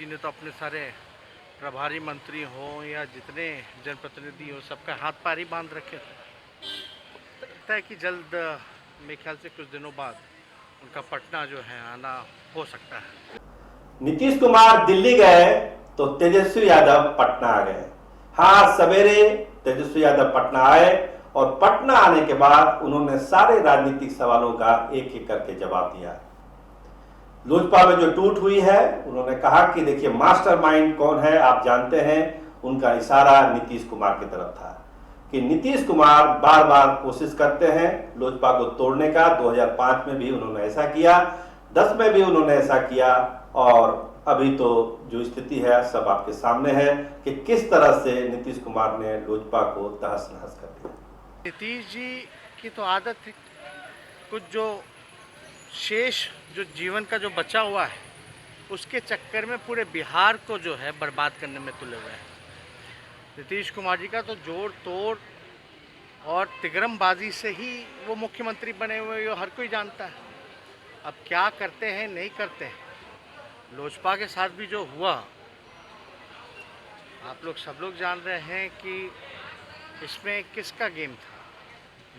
ने तो अपने सारे प्रभारी मंत्री हो या जितने जनप्रतिनिधि हो सबका हाथ पार ही बांध रखे थे। लगता है कि जल्द मेरे ख्याल से कुछ दिनों बाद उनका पटना जो है आना हो सकता है। नीतीश कुमार दिल्ली गए तो तेजस्वी यादव पटना आ गए। हाँ, सवेरे तेजस्वी यादव पटना आए और पटना आने के बाद उन्होंने सारे राजनीतिक सवालों का एक एक करके जवाब दिया। लोजपा में जो टूट हुई है, उन्होंने कहा कि देखिए मास्टरमाइंड कौन है आप जानते हैं। उनका इशारा नीतीश कुमार की तरफ था कि नीतीश कुमार बार बार कोशिश करते हैं लोजपा को तोड़ने का। 2005 में भी उन्होंने ऐसा किया, 10 में भी उन्होंने ऐसा किया और अभी तो जो स्थिति है सब आपके सामने है कि किस तरह से नीतीश कुमार ने लोजपा को तहस नहस कर दिया। नीतीश जी की तो आदत है कुछ जो शेष जो जीवन का जो बचा हुआ है उसके चक्कर में पूरे बिहार को जो है बर्बाद करने में तुले हुए हैं। नीतीश कुमार जी का तो जोड़ तोड़ और तिगरमबाजी से ही वो मुख्यमंत्री बने हुए ये हर कोई जानता है। अब क्या करते हैं नहीं करते हैं, लोजपा के साथ भी जो हुआ आप लोग सब लोग जान रहे हैं कि इसमें किसका गेम था,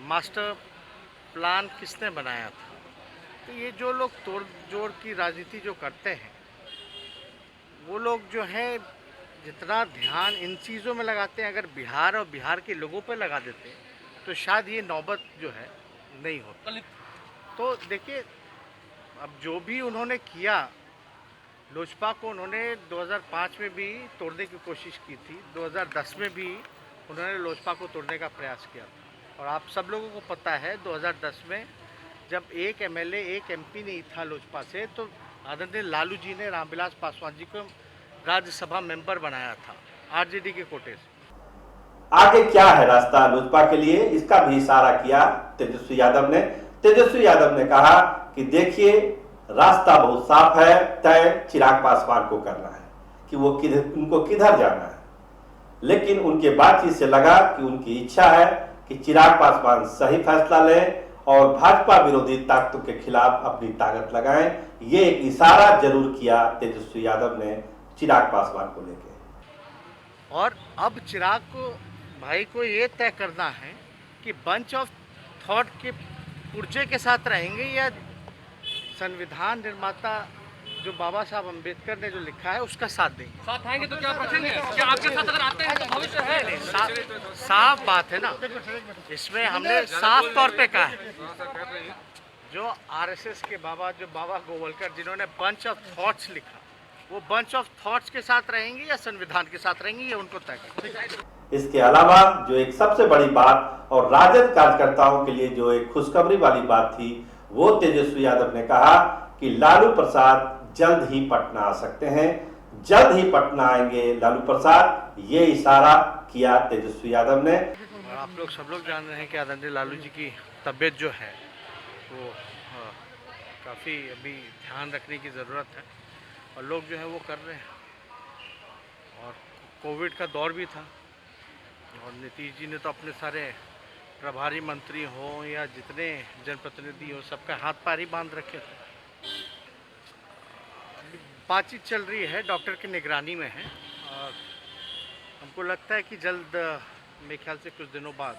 मास्टर प्लान किसने बनाया था। तो ये जो लोग तोड़ जोड़ की राजनीति जो करते हैं वो लोग जो है जितना ध्यान इन चीज़ों में लगाते हैं, अगर बिहार और बिहार के लोगों पर लगा देते तो शायद ये नौबत जो है नहीं होती। तो देखिए अब जो भी उन्होंने किया, लोजपा को उन्होंने 2005 में भी तोड़ने की कोशिश की थी, 2010 में भी उन्होंने लोजपा को तोड़ने का प्रयास किया था। और आप सब लोगों को पता है 2010 में जब एक एमएलए एक एमपी नहीं था लोजपा से, तो आदरणीय लालू जी ने रामविलास पासवान जी को राज्यसभा मेंबर बनाया था आरजेडी के कोटे से। आगे क्या है रास्ता लोजपा के लिए, इसका भी इशारा किया तेजस्वी यादव ने। तेजस्वी यादव ने कहा कि देखिए रास्ता बहुत साफ है, तय चिराग पासवान को करना है कि वो उनको किधर जाना है। लेकिन उनके बातचीत से लगा कि उनकी इच्छा है कि चिराग पासवान सही फैसला लें और भाजपा विरोधी ताकतों के खिलाफ अपनी ताकत लगाएं। ये एक इशारा जरूर किया तेजस्वी यादव ने चिराग पासवान को लेकर। और अब चिराग को भाई को ये तय करना है कि बंच ऑफ थॉट के पुर्जे के साथ रहेंगे या संविधान निर्माता जो बाबा साहब अम्बेडकर ने जो लिखा है उसका साथ देंगे। साथ आएंगे तो क्या रखेंगे? क्या आपके साथ अगर आते हैं तो भविष्य है? साफ बात है ना, इसमें हमने साफ तौर पे कहा है जो आरएसएस के बाबा जो बाबा गोवलकर जिन्होंने बंच ऑफ थॉट्स लिखा, वो बंच ऑफ थॉट्स के साथ रहेंगे या संविधान के साथ रहेंगे ये उनको तय करना। इसके अलावा जो एक सबसे बड़ी बात और राजद कार्यकर्ताओं के लिए जो एक खुशखबरी वाली बात थी, वो तेजस्वी यादव ने कहा कि लालू प्रसाद जल्द ही पटना आ सकते हैं। जल्द ही पटना आएंगे लालू प्रसाद, ये इशारा किया तेजस्वी यादव ने। आप लोग सब लोग जान रहे हैं कि आदरणीय लालू जी की तबीयत जो है वो काफ़ी अभी ध्यान रखने की ज़रूरत है और लोग जो है वो कर रहे हैं। और कोविड का दौर भी था और नीतीश जी ने तो अपने सारे प्रभारी मंत्री हो या जितने जनप्रतिनिधि हो सबका हाथ पार ही बांध रखे थे। बातचीत चल रही है, डॉक्टर की निगरानी में है और हमको लगता है कि जल्द मेरे ख्याल से कुछ दिनों बाद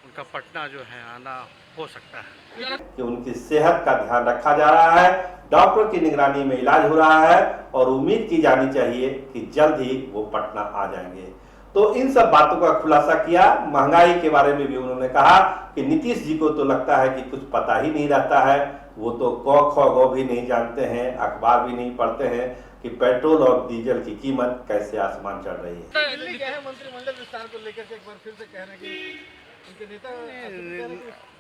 उनका पटना जो है आना हो सकता है। कि उनकी सेहत का ध्यान रखा जा रहा है, डॉक्टर की निगरानी में इलाज हो रहा है और उम्मीद की जानी चाहिए कि जल्द ही वो पटना आ जाएंगे। तो इन सब बातों का खुलासा किया। महंगाई के बारे में भी उन्होंने कहा कि नीतीश जी को तो लगता है कि कुछ पता ही नहीं रहता है, वो तो क ख ग भी नहीं जानते हैं, अखबार भी नहीं पढ़ते हैं कि पेट्रोल और डीजल की कीमत कैसे आसमान चढ़ रही है। दिल्ली गए हैं मंत्रिमंडल विस्तार को लेकर के एक बार फिर से कह रहे हैं कि उनके नेता।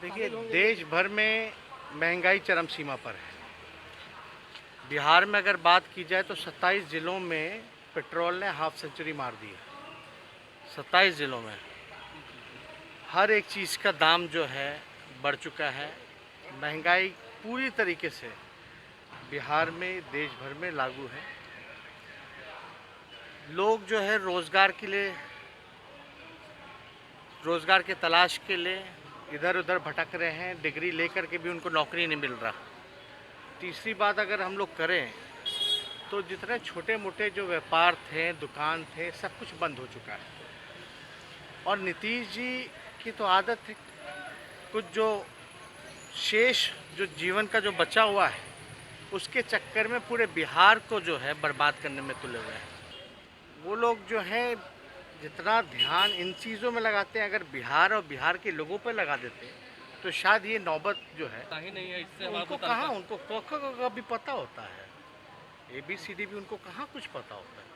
देखिए देश भर में महंगाई चरम सीमा पर है। बिहार में अगर बात की जाए तो 27 जिलों में पेट्रोल ने हाफ सेंचुरी मार दी है। 27 जिलों में हर एक चीज़ का दाम जो है बढ़ चुका है। महंगाई पूरी तरीके से बिहार में देश भर में लागू है। लोग जो है रोज़गार के लिए, रोज़गार के तलाश के लिए इधर उधर भटक रहे हैं। डिग्री लेकर के भी उनको नौकरी नहीं मिल रहा। तीसरी बात अगर हम लोग करें तो जितने छोटे मोटे जो व्यापार थे, दुकान थे, सब कुछ बंद हो चुका है। और नीतीश जी की तो आदत है, कुछ जो शेष जो जीवन का जो बचा हुआ है उसके चक्कर में पूरे बिहार को जो है बर्बाद करने में तुले हुए हैं। वो लोग जो है जितना ध्यान इन चीज़ों में लगाते हैं, अगर बिहार और बिहार के लोगों पर लगा देते तो शायद ये नौबत जो है ही नहीं है इससे उनको कहाँ, उनको क का भी पता होता है, ABCD भी उनको कहाँ कुछ पता होता है।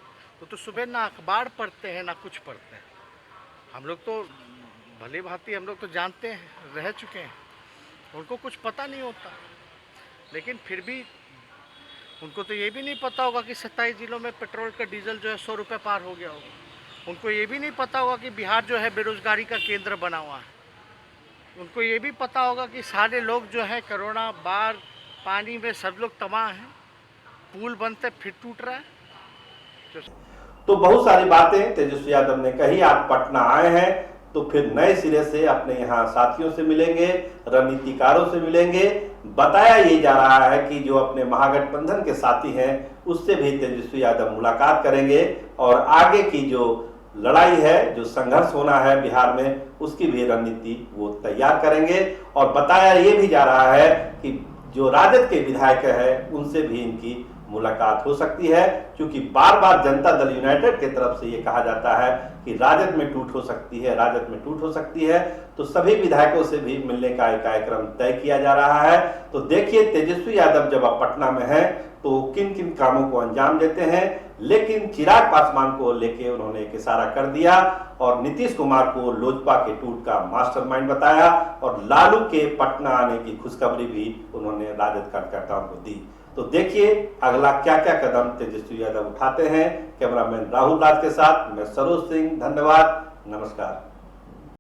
वो तो सुबह ना अखबार पढ़ते हैं ना कुछ पढ़ते हैं। हम लोग तो भले भांति हम लोग तो जानते हैं, रह चुके हैं, उनको कुछ पता नहीं होता। लेकिन फिर भी उनको तो ये भी नहीं पता होगा कि 27 जिलों में पेट्रोल का डीजल जो है 100 रुपये पार हो गया होगा। उनको ये भी नहीं पता होगा कि बिहार जो है बेरोजगारी का केंद्र बना हुआ है। उनको ये भी पता होगा कि सारे लोग जो है कोरोना, बाढ़, पानी में सब लोग तबाह हैं, पुल बनते फिर टूट रहा है। तो बहुत सारी बातें तेजस्वी यादव ने कही। आप पटना आए हैं तो फिर नए सिरे से अपने यहाँ साथियों से मिलेंगे, रणनीतिकारों से मिलेंगे। बताया ये जा रहा है कि जो अपने महागठबंधन के साथी हैं उससे भी तेजस्वी यादव मुलाकात करेंगे और आगे की जो लड़ाई है, जो संघर्ष होना है बिहार में, उसकी भी रणनीति वो तैयार करेंगे। और बताया ये भी जा रहा है कि जो राजद के विधायक है उनसे भी इनकी मुलाकात हो सकती है, क्योंकि बार बार जनता दल यूनाइटेड की तरफ से ये कहा जाता है कि राजद में टूट हो सकती है, राजद में टूट हो सकती है। तो सभी विधायकों से भी मिलने का एक कार्यक्रम तय किया जा रहा है। तो देखिए तेजस्वी यादव जब आप पटना में हैं तो किन किन कामों को अंजाम देते हैं। लेकिन चिराग पासवान को लेके उन्होंने एक इशारा कर दिया और नीतीश कुमार को लोजपा के टूट का मास्टरमाइंड बताया और लालू के पटना आने की खुशखबरी भी उन्होंने राजद कार्यकर्ताओं को दी। तो देखिए अगला क्या क्या कदम तेजस्वी यादव उठाते हैं। कैमरामैन राहुल राज के साथ मैं सरोज सिंह, धन्यवाद, नमस्कार।